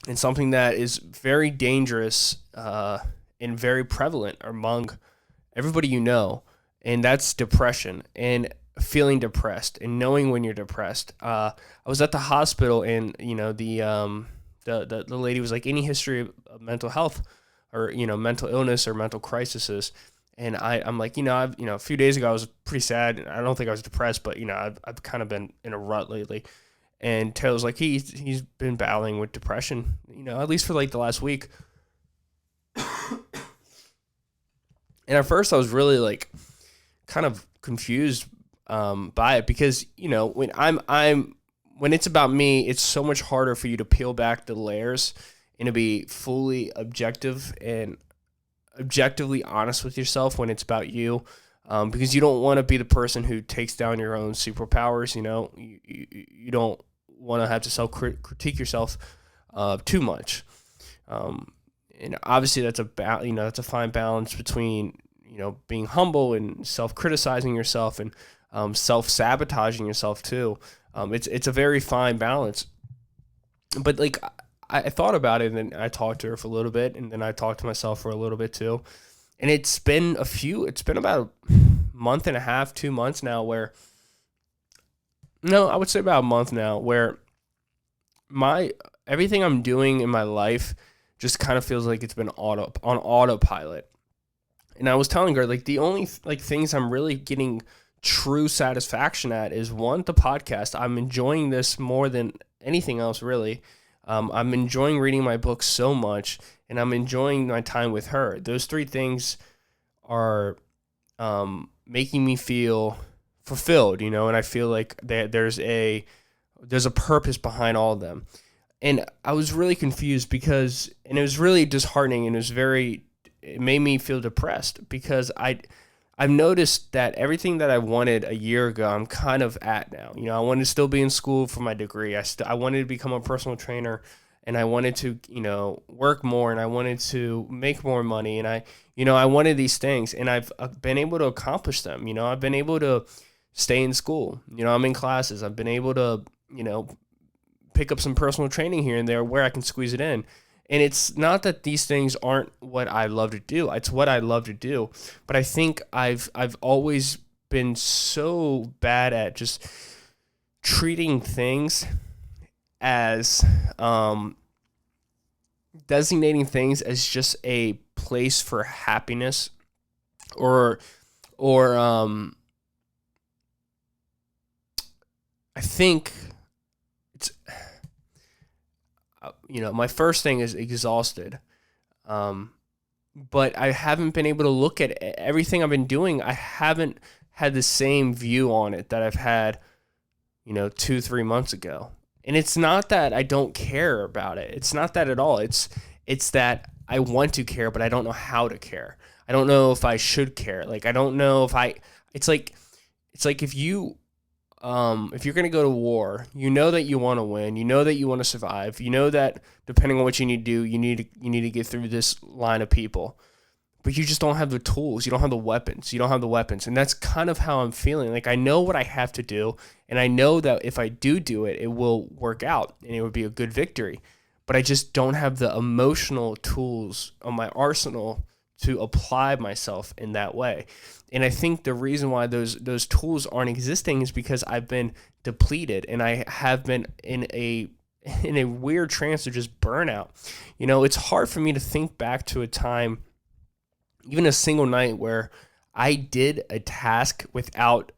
and something that is very dangerous and very prevalent among everybody you know, and that's depression and feeling depressed and knowing when you're depressed. I was at the hospital, and the lady was like, any history of mental health or mental illness or mental crises. And I'm like, I've a few days ago I was pretty sad. I don't think I was depressed, but I've kind of been in a rut lately. And Taylor's like, he's been battling with depression, at least for like the last week. And at first I was really like kind of confused by it, because when it's about me, it's so much harder for you to peel back the layers and to be fully objective and objectively honest with yourself when it's about you, because you don't want to be the person who takes down your own superpowers. You don't want to have to self critique yourself too much. And obviously that's a fine balance between being humble and self criticizing yourself, and self sabotaging yourself too. It's a very fine balance. But like I thought about it, and then I talked to her for a little bit, and then I talked to myself for a little bit too. And it's been about a month and a half, 2 months now, where no, I would say about a month now, where my everything I'm doing in my life just kind of feels like it's been on autopilot. And I was telling her, like, the only like things I'm really getting true satisfaction at is, one, the podcast. I'm enjoying this more than anything else, really. I'm enjoying reading my books so much, and I'm enjoying my time with her. Those three things are making me feel fulfilled, and I feel like there's a purpose behind all of them. And I was really confused, and it was really disheartening, and it made me feel depressed, because I've noticed that everything that I wanted a year ago, I'm kind of at now. I wanted to still be in school for my degree. I wanted to become a personal trainer, and I wanted to, work more, and I wanted to make more money, and I wanted these things, and I've been able to accomplish them. I've been able to stay in school. I'm in classes. I've been able to, pick up some personal training here and there where I can squeeze it in. And it's not that these things aren't what I love to do. It's what I love to do. But I think I've always been so bad at just treating things as designating things as just a place for happiness, or I think it's my first thing is exhausted. But I haven't been able to look at everything I've been doing. I haven't had the same view on it that I've had, 2-3 months ago. And it's not that I don't care about it. It's not that at all. It's that I want to care, but I don't know how to care. I don't know if I should care. Like, I don't know if it's like if you're going to go to war, that you want to win, that you want to survive, that depending on what you need to do, you need to get through this line of people, but you just don't have the tools. You don't have the weapons. And that's kind of how I'm feeling. Like, I know what I have to do, and I know that if I do it, it will work out and it would be a good victory, but I just don't have the emotional tools on my arsenal to apply myself in that way. And I think the reason why those tools aren't existing is because I've been depleted, and I have been in a weird trance of just burnout. It's hard for me to think back to a time, even a single night, where I did a task without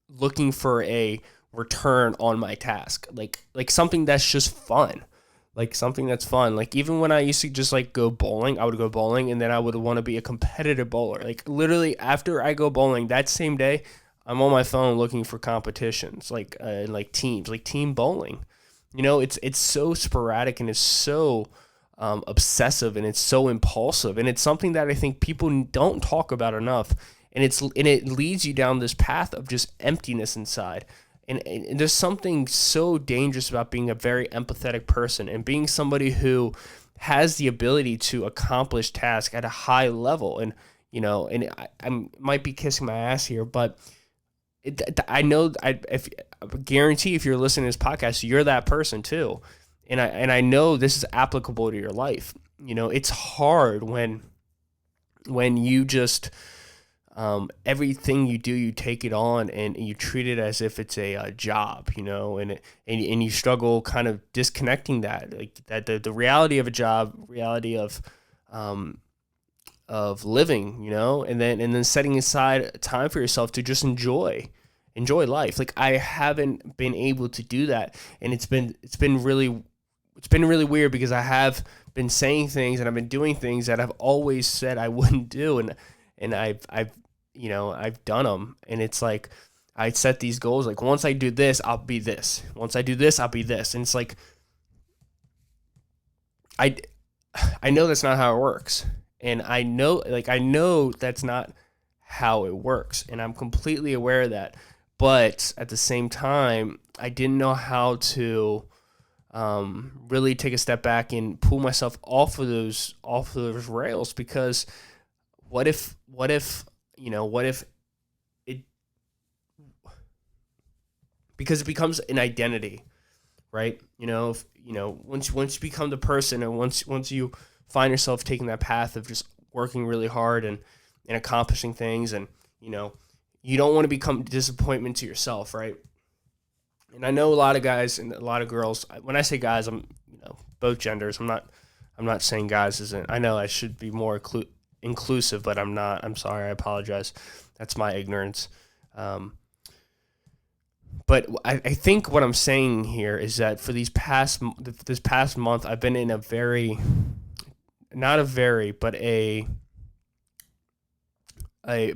looking for a return on my task. Like something that's just fun. Like something that's fun. Like, even when I used to just like go bowling, I would go bowling, and then I would want to be a competitive bowler. Like, literally after I go bowling that same day, I'm on my phone looking for competitions, like teams, like team bowling. It's so sporadic, and it's so obsessive, and it's so impulsive, and it's something that I think people don't talk about enough. And it leads you down this path of just emptiness inside. And there's something so dangerous about being a very empathetic person, and being somebody who has the ability to accomplish tasks at a high level. And, I might be kissing my ass here, but I know I guarantee if you're listening to this podcast, you're that person too. And I know this is applicable to your life. It's hard when you just everything you do, you take it on and you treat it as if it's a job, and you struggle kind of disconnecting that, like that the reality of a job, reality of living, and then setting aside time for yourself to just enjoy life. Like I haven't been able to do that, and it's been really weird because I have been saying things and I've been doing things that I've always said I wouldn't do, and I've done them, and it's like I set these goals like once I do this, I'll be this. Once I do this, I'll be this, and it's like I I know that's not how it works, and I know that's not how it works, and I'm completely aware of that, but at the same time, I didn't know how to really take a step back and pull myself off of those rails, because what if it because it becomes an identity, right? Once you become the person, and once you find yourself taking that path of just working really hard and accomplishing things, and you don't want to become disappointment to yourself, right? And I know a lot of guys and a lot of girls. When I say guys, I'm both genders. I'm not saying guys isn't. I know I should be more inclusive, but I'm not. I'm sorry. I apologize. That's my ignorance. Um, but I think what I'm saying here is that for this past month, I've been in a very, not a very, but a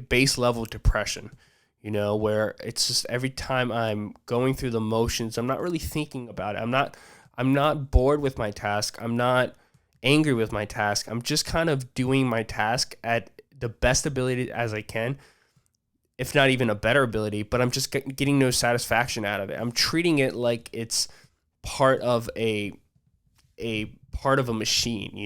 base level depression, where it's just every time I'm going through the motions, I'm not really thinking about it. I'm not bored with my task. I'm not angry with my task. I'm just kind of doing my task at the best ability as I can, if not even a better ability, but I'm just getting no satisfaction out of it. I'm treating it like it's part of a part of a machine,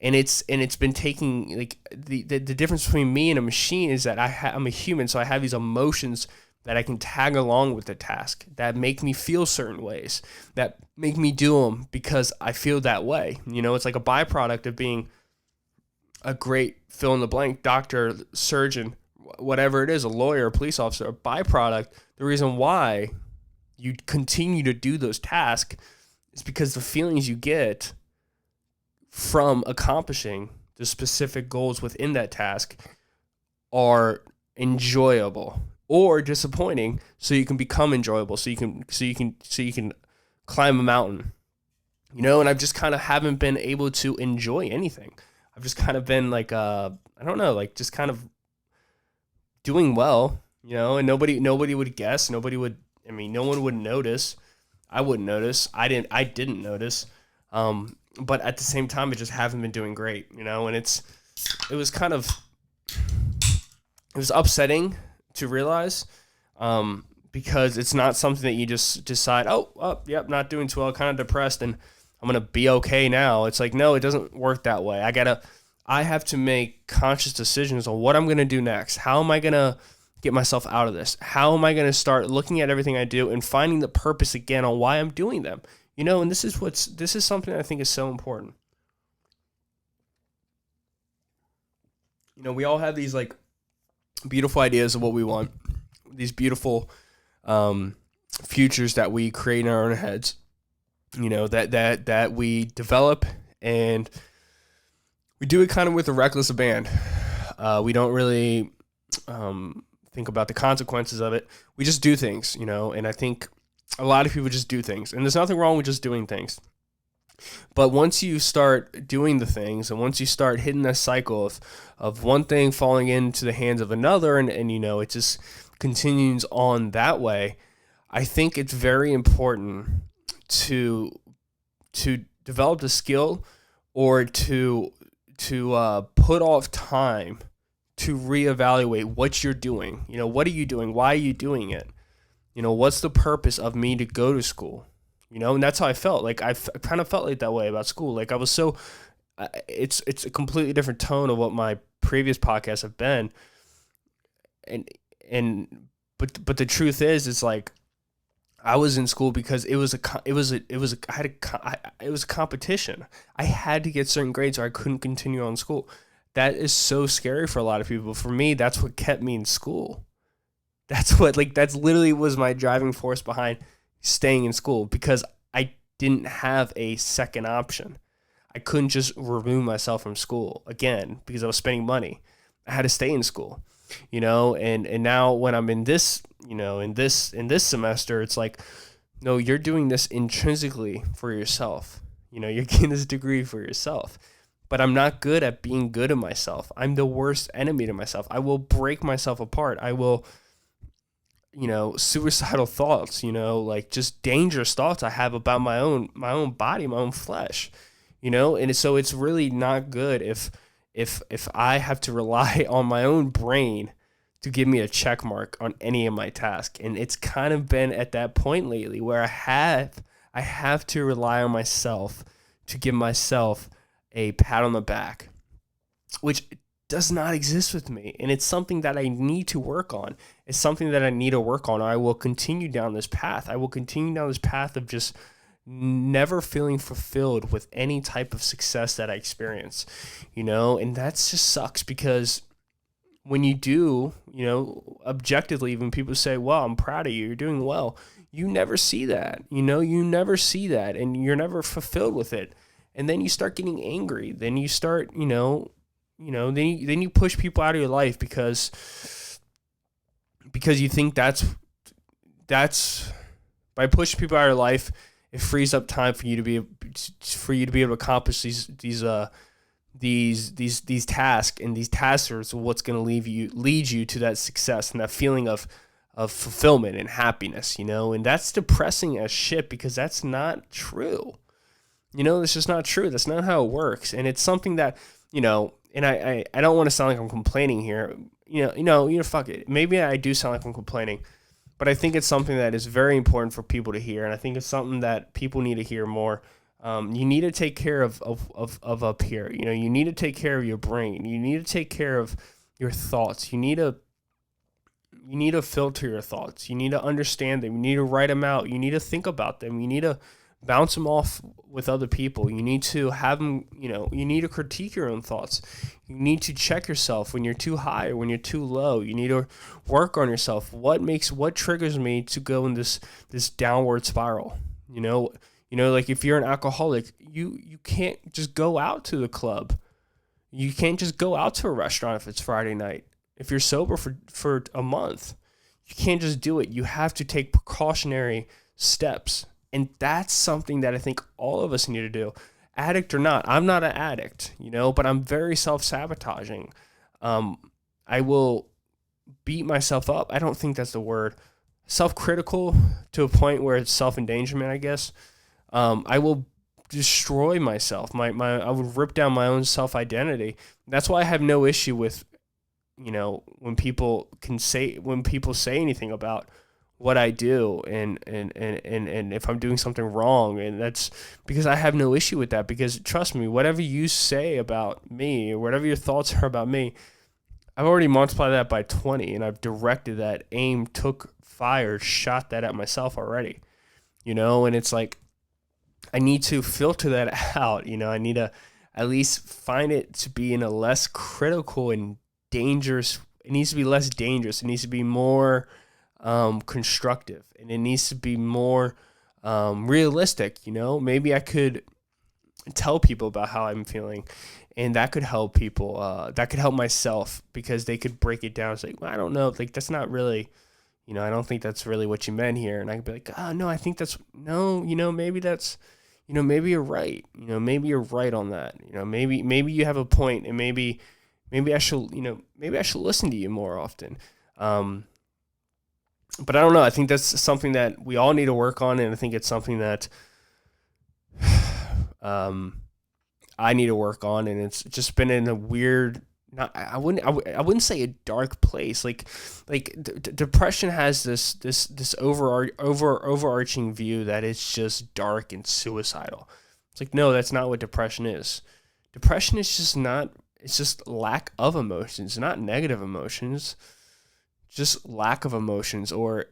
and it's been taking, like, the difference between me and a machine is that I'm a human, so I have these emotions that I can tag along with the task that make me feel certain ways, that make me do them because I feel that way. It's like a byproduct of being a great fill in the blank doctor, surgeon, whatever it is, a lawyer, a police officer. A byproduct, the reason why you continue to do those tasks is because the feelings you get from accomplishing the specific goals within that task are enjoyable or disappointing, so you can become enjoyable, so you can climb a mountain, and I've just kind of haven't been able to enjoy anything. I've just kind of been like I don't know, like just kind of doing well, and nobody would guess, no one would notice. I wouldn't notice. I didn't notice. But at the same time, I just haven't been doing great, and it was kind of, it was upsetting to realize, because it's not something that you just decide, yep, not doing too well, kind of depressed, and I'm going to be okay now. It's like, no, it doesn't work that way. I have to make conscious decisions on what I'm going to do next. How am I going to get myself out of this? How am I going to start looking at everything I do and finding the purpose again on why I'm doing them? And this is something I think is so important. We all have these, like, beautiful ideas of what we want, these beautiful futures that we create in our own heads, that we develop, and we do it kind of with a reckless abandon. We don't really think about the consequences of it. We just do things, and I think a lot of people just do things, and there's nothing wrong with just doing things. But once you start doing the things, and once you start hitting that cycle of one thing falling into the hands of another, and it just continues on that way, I think it's very important to develop the skill, or to put off time to reevaluate what you're doing. What are you doing? Why are you doing it? What's the purpose of me to go to school? And that's how I felt. Like I kind of felt like that way about school. Like I was so, it's a completely different tone of what my previous podcasts have been. But the truth is, it's like I was in school because it was a competition. I had to get certain grades or I couldn't continue on school. That is so scary for a lot of people. For me, that's what kept me in school. That's literally was my driving force behind staying in school because I didn't have a second option. I couldn't just remove myself from school again because I was spending money. I had to stay in school, and now when I'm in this, in this semester, it's like, no, you're doing this intrinsically for yourself. You're getting this degree for yourself. But I'm not good at being good to myself. I'm the worst enemy to myself. I will break myself apart. I will, suicidal thoughts, like just dangerous thoughts I have about my own body, my own flesh, and so it's really not good if I have to rely on my own brain to give me a check mark on any of my tasks. And it's kind of been at that point lately where I have to rely on myself to give myself a pat on the back, which does not exist with me. And it's something that I need to work on. It's something that I need to work on. Or I will continue down this path. I will continue down this path of just never feeling fulfilled with any type of success that I experience, and that just sucks because when you do, objectively, when people say, well, I'm proud of you, you're doing well, you never see that, you never see that and you're never fulfilled with it. And then you start getting angry. Then you start, then you push people out of your life because you think that's by pushing people out of your life, it frees up time for you to be able to accomplish these tasks, and these tasks are what's going to lead you to that success and that feeling of fulfillment and happiness, and that's depressing as shit because that's not true. It's just not true. That's not how it works. And it's something that, and I don't want to sound like I'm complaining here, fuck it. Maybe I do sound like I'm complaining, but I think it's something that is very important for people to hear. And I think it's something that people need to hear more. You need to take care of up here. You need to take care of your brain. You need to take care of your thoughts. You need to filter your thoughts. You need to understand them. You need to write them out. You need to think about them. You need to bounce them off with other people. You need to have them, you need to critique your own thoughts. You need to check yourself when you're too high or when you're too low. You need to work on yourself. What triggers me to go in this downward spiral? Like if you're an alcoholic, you can't just go out to the club. You can't just go out to a restaurant if it's Friday night. If you're sober for a month, you can't just do it. You have to take precautionary steps. And that's something that I think all of us need to do. Addict or not, I'm not an addict, but I'm very self-sabotaging. I will beat myself up. I don't think that's the word. Self-critical to a point where it's self-endangerment, I guess. I will destroy myself. I would rip down my own self-identity. That's why I have no issue with, when people say anything about what I do and if I'm doing something wrong, and that's because I have no issue with that, because trust me, whatever you say about me or whatever your thoughts are about me, I've already multiplied that by 20 and I've directed that, took fire, shot that at myself already, and it's like, I need to filter that out, I need to at least find it to be in a less critical and dangerous, it needs to be less dangerous, it needs to be more constructive, and it needs to be more realistic. Maybe I could tell people about how I'm feeling, and that could help people, that could help myself, because they could break it down. It's like, well, I don't know, like that's not really, I don't think that's really what you meant here. And I could be like, oh no, I think that's, no, maybe that's, maybe you're right, maybe you're right on that, maybe you have a point, and maybe I should, maybe I should listen to you more often. But I don't know. I think that's something that we all need to work on, and I think it's something that I need to work on, and it's just been in a weird. I wouldn't say a dark place. Like depression has this overarching view that it's just dark and suicidal. It's like, no, that's not what depression is. Depression is just not. It's just lack of emotions, not negative emotions. Just lack of emotions, or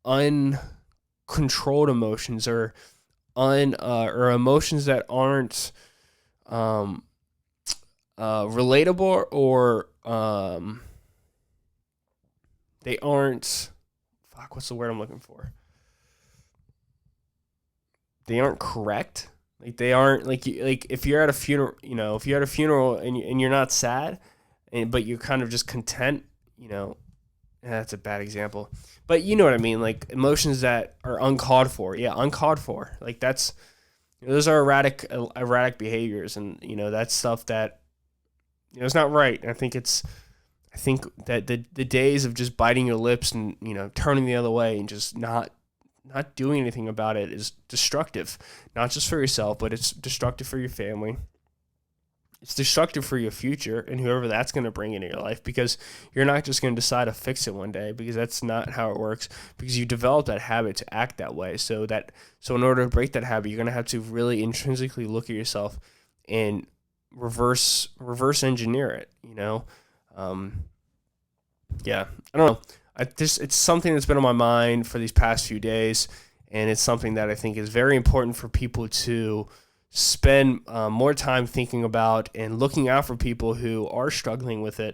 uncontrolled emotions or emotions that aren't relatable, or they aren't, what's the word I'm looking for? They aren't correct. Like they aren't like if you're at a funeral, if you're at a funeral and you're not sad, but you're kind of just content, that's a bad example. But you know what I mean, like emotions that are uncalled for. Yeah, uncalled for. Like those are erratic behaviors, and that's stuff that it's not right. And I think that the days of just biting your lips and turning the other way and just not doing anything about it is destructive, not just for yourself, but it's destructive for your family. It's destructive for your future and whoever that's going to bring into your life, because you're not just going to decide to fix it one day, because that's not how it works, because you develop that habit to act that way. So in order to break that habit, you're going to have to really intrinsically look at yourself and reverse engineer it, yeah, I don't know. It's something that's been on my mind for these past few days, and it's something that I think is very important for people to spend more time thinking about and looking out for people who are struggling with it.